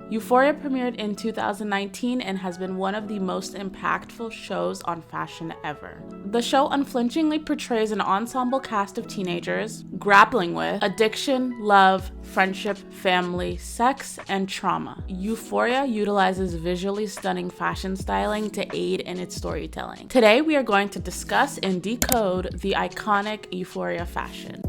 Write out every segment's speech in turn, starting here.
Euphoria premiered in 2019 and has been one of the most impactful shows on fashion ever. The show unflinchingly portrays an ensemble cast of teenagers grappling with addiction, love, friendship, family, sex, and trauma. Euphoria utilizes visually stunning fashion styling to aid in its storytelling. Today, we are going to discuss and decode the iconic Euphoria fashion.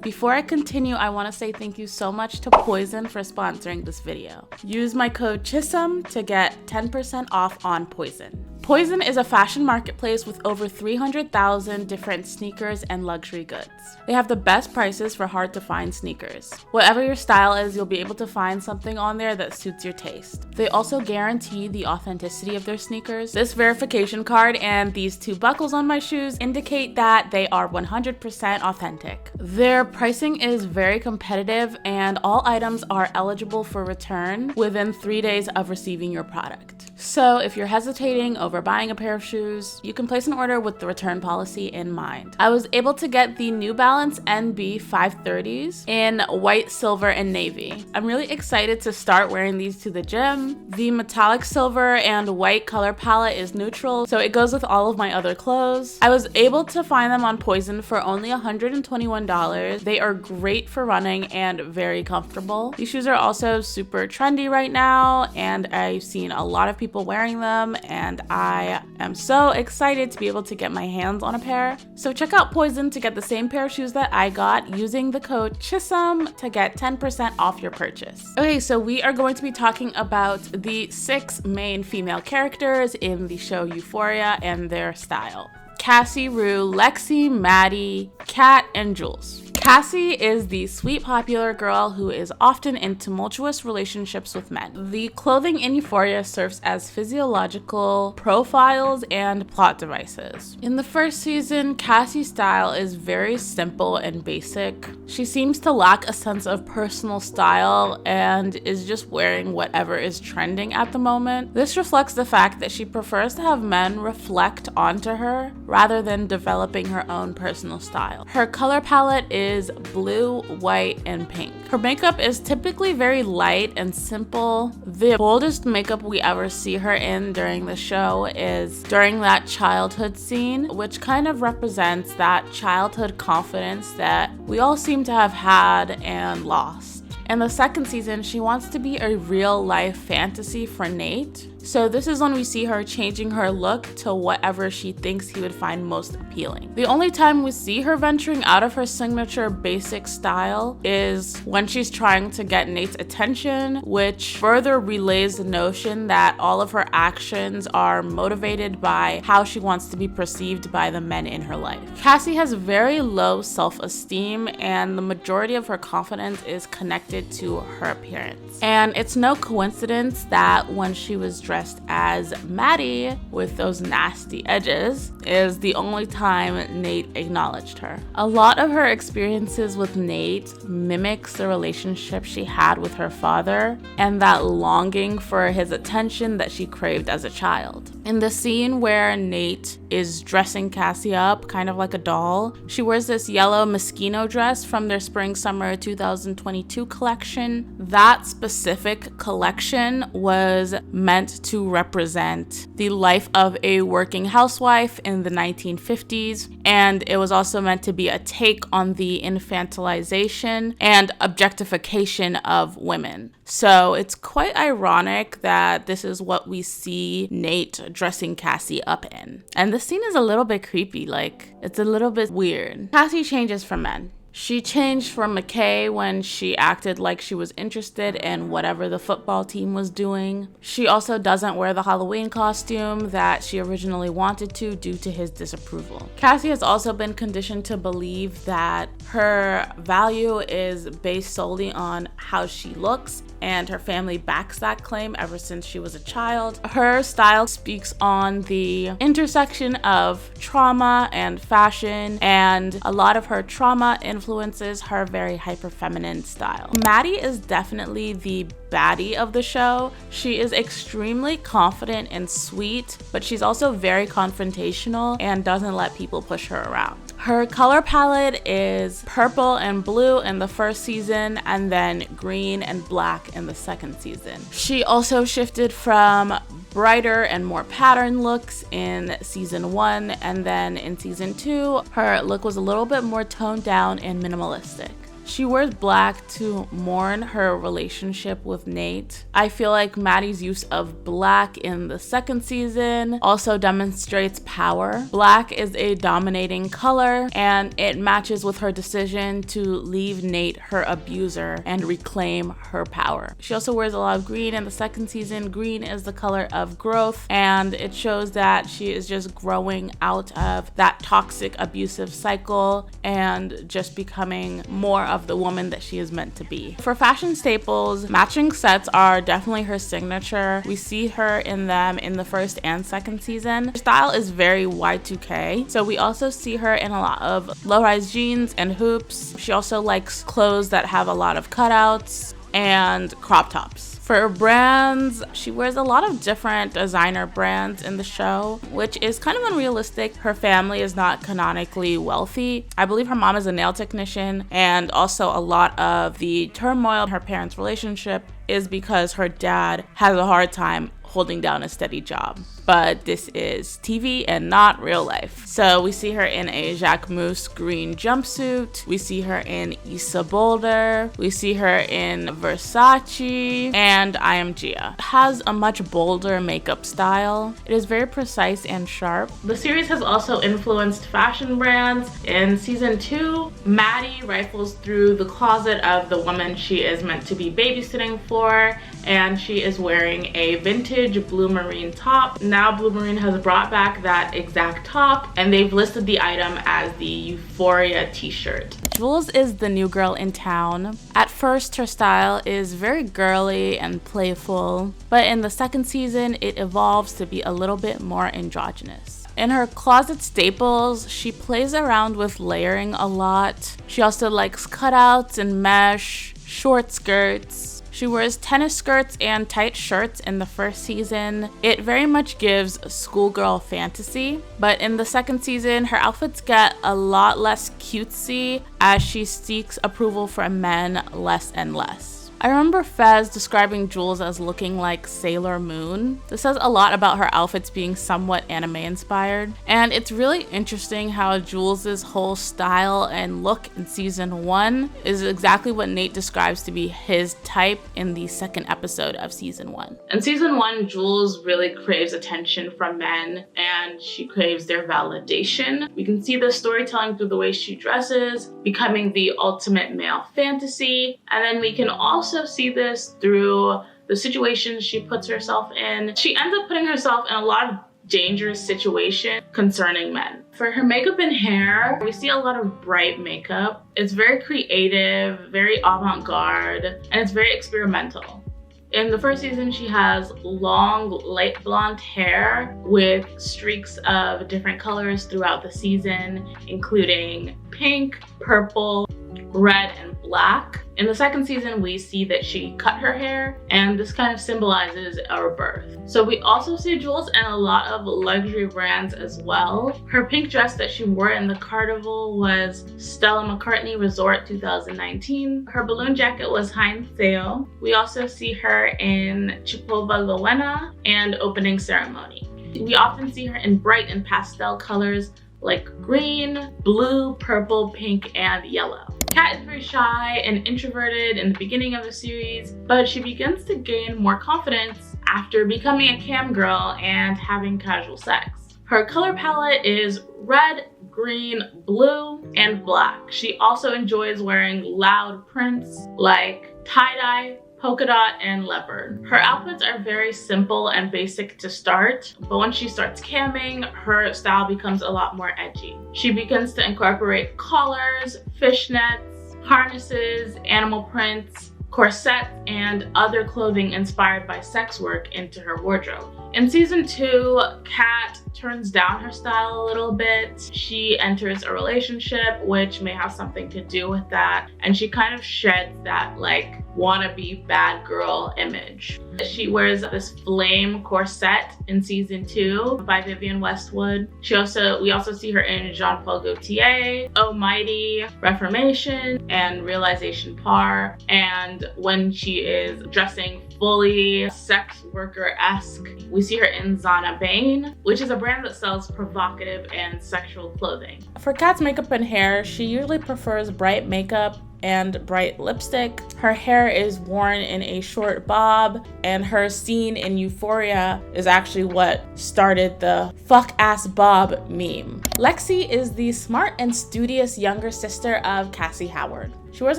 Before I continue, I want to say thank you so much to POIZON for sponsoring this video. Use my code CHISM to get 10% off on POIZON. POIZON is a fashion marketplace with over 300,000 different sneakers and luxury goods. They have the best prices for hard to find sneakers. Whatever your style is, you'll be able to find something on there that suits your taste. They also guarantee the authenticity of their sneakers. This verification card and these two buckles on my shoes indicate that they are 100% authentic. Their pricing is very competitive and all items are eligible for return within 3 days of receiving your product. So if you're hesitating over buying a pair of shoes, you can place an order with the return policy in mind. I was able to get the New Balance NB 530s in white, silver, and navy. I'm really excited to start wearing these to the gym. The metallic silver and white color palette is neutral, so it goes with all of my other clothes. I was able to find them on POIZON for only $121. They are great for running and very comfortable. These shoes are also super trendy right now, and I've seen a lot of people wearing them, and I am so excited to be able to get my hands on a pair. So check out POIZON to get the same pair of shoes that I got using the code CHISM to get 10% off your purchase. Okay, so we are going to be talking about the 6 main female characters in the show Euphoria and their style. Cassie, Rue, Lexi, Maddie, Kat, and Jules. Cassie is the sweet, popular girl who is often in tumultuous relationships with men. The clothing in Euphoria serves as physiological profiles and plot devices. In the first season, Cassie's style is very simple and basic. She seems to lack a sense of personal style and is just wearing whatever is trending at the moment. This reflects the fact that she prefers to have men reflect onto her rather than developing her own personal style. Her color palette is blue, white, and pink. Her makeup is typically very light and simple. The boldest makeup we ever see her in during the show is during that childhood scene, which kind of represents that childhood confidence that we all seem to have had and lost. In the second season, she wants to be a real-life fantasy for Nate. So this is when we see her changing her look to whatever she thinks he would find most appealing. The only time we see her venturing out of her signature basic style is when she's trying to get Nate's attention, which further relays the notion that all of her actions are motivated by how she wants to be perceived by the men in her life. Cassie has very low self-esteem, and the majority of her confidence is connected to her appearance. And it's no coincidence that when she was dressed as Maddie with those nasty edges is the only time Nate acknowledged her. A lot of her experiences with Nate mimics the relationship she had with her father and that longing for his attention that she craved as a child. In the scene where Nate is dressing Cassie up kind of like a doll, she wears this yellow Moschino dress from their spring-summer 2022 collection. That specific collection was meant to represent the life of a working housewife in the 1950s, and it was also meant to be a take on the infantilization and objectification of women. So it's quite ironic that this is what we see Nate dressing Cassie up in. And the scene is a little bit creepy, like it's a little bit weird. Cassie changes for men. She changed from McKay when she acted like she was interested in whatever the football team was doing. She also doesn't wear the Halloween costume that she originally wanted to due to his disapproval. Cassie has also been conditioned to believe that her value is based solely on how she looks, and her family backs that claim ever since she was a child. Her style speaks on the intersection of trauma and fashion, and a lot of her trauma influences her very hyper feminine style. Maddie is definitely the baddie of the show. She is extremely confident and sweet, but she's also very confrontational and doesn't let people push her around. Her color palette is purple and blue in the first season, and then green and black in the second season. She also shifted from brighter and more pattern looks in season 1, and then in season 2, her look was a little bit more toned down and minimalistic. She wears black to mourn her relationship with Nate. I feel like Maddie's use of black in the second season also demonstrates power. Black is a dominating color, and it matches with her decision to leave Nate, her abuser, and reclaim her power. She also wears a lot of green in the second season. Green is the color of growth, and it shows that she is just growing out of that toxic, abusive cycle and just becoming more of the woman that she is meant to be. For fashion staples, matching sets are definitely her signature. We see her in them in the first and second season. Her style is very Y2K, so we also see her in a lot of low-rise jeans and hoops. She also likes clothes that have a lot of cutouts and crop tops. For her brands, she wears a lot of different designer brands in the show, which is kind of unrealistic. Her family is not canonically wealthy. I believe her mom is a nail technician, and also a lot of the turmoil in her parents' relationship is because her dad has a hard time holding down a steady job. But this is TV and not real life. So we see her in a Jacquemus green jumpsuit. We see her in Issa Boulder. We see her in Versace and I Am Gia. Has a much bolder makeup style. It is very precise and sharp. The series has also influenced fashion brands. In season 2, Maddie rifles through the closet of the woman she is meant to be babysitting for, and she is wearing a vintage blue marine top. Now Blue Marine has brought back that exact top, and they've listed the item as the Euphoria t-shirt. Jules is the new girl in town. At first, her style is very girly and playful, but in the second season, it evolves to be a little bit more androgynous. In her closet staples, she plays around with layering a lot. She also likes cutouts and mesh, short skirts. She wears tennis skirts and tight shirts in the first season. It very much gives schoolgirl fantasy, but in the second season, her outfits get a lot less cutesy as she seeks approval from men less and less. I remember Fez describing Jules as looking like Sailor Moon. This says a lot about her outfits being somewhat anime inspired, and it's really interesting how Jules's whole style and look in season 1 is exactly what Nate describes to be his type in the second episode of season 1. In season 1, Jules really craves attention from men, and she craves their validation. We can see the storytelling through the way she dresses, becoming the ultimate male fantasy, and then we can also see this through the situations she puts herself in. She ends up putting herself in a lot of dangerous situations concerning men. For her makeup and hair, we see a lot of bright makeup. It's very creative, very avant-garde, and it's very experimental. In the first season, she has long, light blonde hair with streaks of different colors throughout the season, including pink, purple, red, and black. In the second season, we see that she cut her hair, and this kind of symbolizes a rebirth. So we also see Jules in a lot of luxury brands as well. Her pink dress that she wore in the carnival was Stella McCartney Resort 2019. Her balloon jacket was Heinz Sale. We also see her in Chipova Luena and Opening Ceremony. We often see her in bright and pastel colors like green, blue, purple, pink, and yellow. Kat is very shy and introverted in the beginning of the series, but she begins to gain more confidence after becoming a cam girl and having casual sex. Her color palette is red, green, blue, and black. She also enjoys wearing loud prints like tie-dye, polka dot, and leopard. Her outfits are very simple and basic to start, but once she starts camming, her style becomes a lot more edgy. She begins to incorporate collars, fishnets, harnesses, animal prints, corsets, and other clothing inspired by sex work into her wardrobe. In season 2, Kat turns down her style a little bit. She enters a relationship, which may have something to do with that, and she kind of sheds that like wannabe bad girl image. She wears this flame corset in season 2 by Vivienne Westwood. We also see her in Jean Paul Gaultier, Oh Mighty, Reformation, and Realization Par. And when she is dressing fully sex worker-esque, we see her in Zana Bane, which is a brand that sells provocative and sexual clothing. For Kat's makeup and hair, she usually prefers bright makeup and bright lipstick. Her hair is worn in a short bob, and her scene in Euphoria is actually what started the fuck ass bob meme. Lexi is the smart and studious younger sister of Cassie Howard. She wears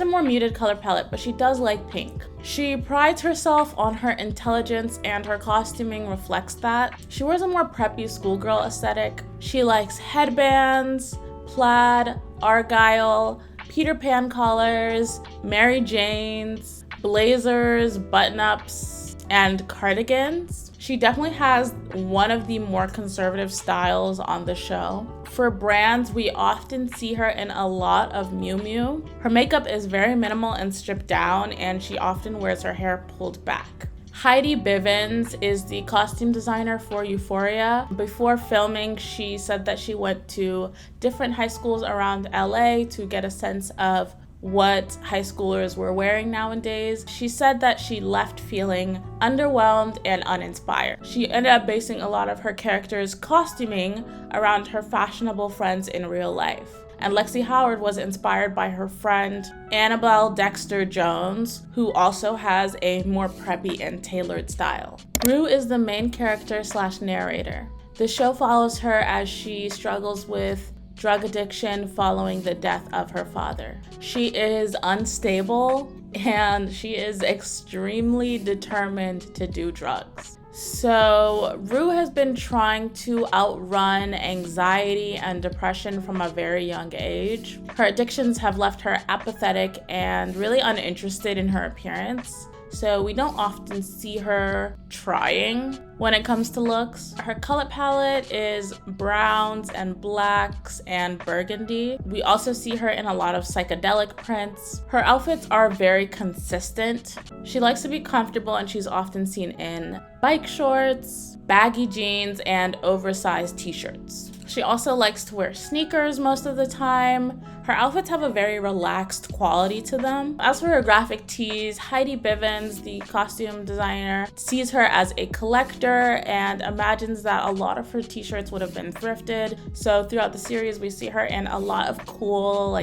a more muted color palette, but she does like pink. She prides herself on her intelligence, and her costuming reflects that. She wears a more preppy schoolgirl aesthetic. She likes headbands, plaid, argyle, Peter Pan collars, Mary Janes, blazers, button-ups, and cardigans. She definitely has one of the more conservative styles on the show. For brands, we often see her in a lot of Miu Miu. Her makeup is very minimal and stripped down, and she often wears her hair pulled back. Heidi Bivens is the costume designer for Euphoria. Before filming, she said that she went to different high schools around LA to get a sense of what high schoolers were wearing nowadays. She said that she left feeling underwhelmed and uninspired. She ended up basing a lot of her character's costuming around her fashionable friends in real life. And Lexi Howard was inspired by her friend Annabelle Dexter Jones, who also has a more preppy and tailored style. Rue is the main character / narrator. The show follows her as she struggles with drug addiction following the death of her father. She is unstable and she is extremely determined to do drugs. So Rue has been trying to outrun anxiety and depression from a very young age. Her addictions have left her apathetic and really uninterested in her appearance. So we don't often see her trying when it comes to looks. Her color palette is browns and blacks and burgundy. We also see her in a lot of psychedelic prints. Her outfits are very consistent. She likes to be comfortable, and she's often seen in bike shorts, baggy jeans, and oversized t-shirts. She also likes to wear sneakers most of the time. Her outfits have a very relaxed quality to them. As for her graphic tees, Heidi Bivens, the costume designer, sees her as a collector and imagines that a lot of her t-shirts would have been thrifted. So throughout the series, we see her in a lot of cool,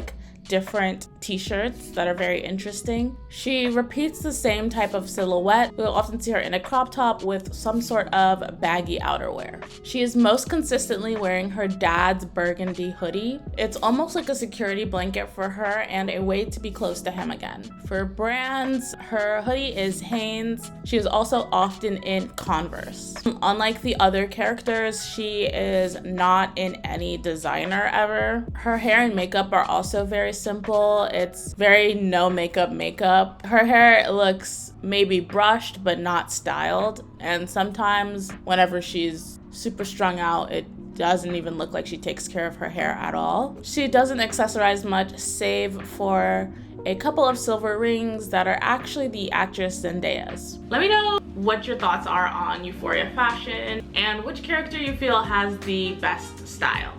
different t-shirts that are very interesting. She repeats the same type of silhouette. We'll often see her in a crop top with some sort of baggy outerwear. She is most consistently wearing her dad's burgundy hoodie. It's almost like a security blanket for her and a way to be close to him again. For brands, her hoodie is Hanes. She is also often in Converse. Unlike the other characters, she is not in any designer ever. Her hair and makeup are also very simple. It's very no makeup. Her hair looks maybe brushed but not styled, and sometimes whenever she's super strung out, it doesn't even look like she takes care of her hair at all. She doesn't accessorize much save for a couple of silver rings that are actually the actress Zendaya's. Let me know what your thoughts are on Euphoria fashion and which character you feel has the best style.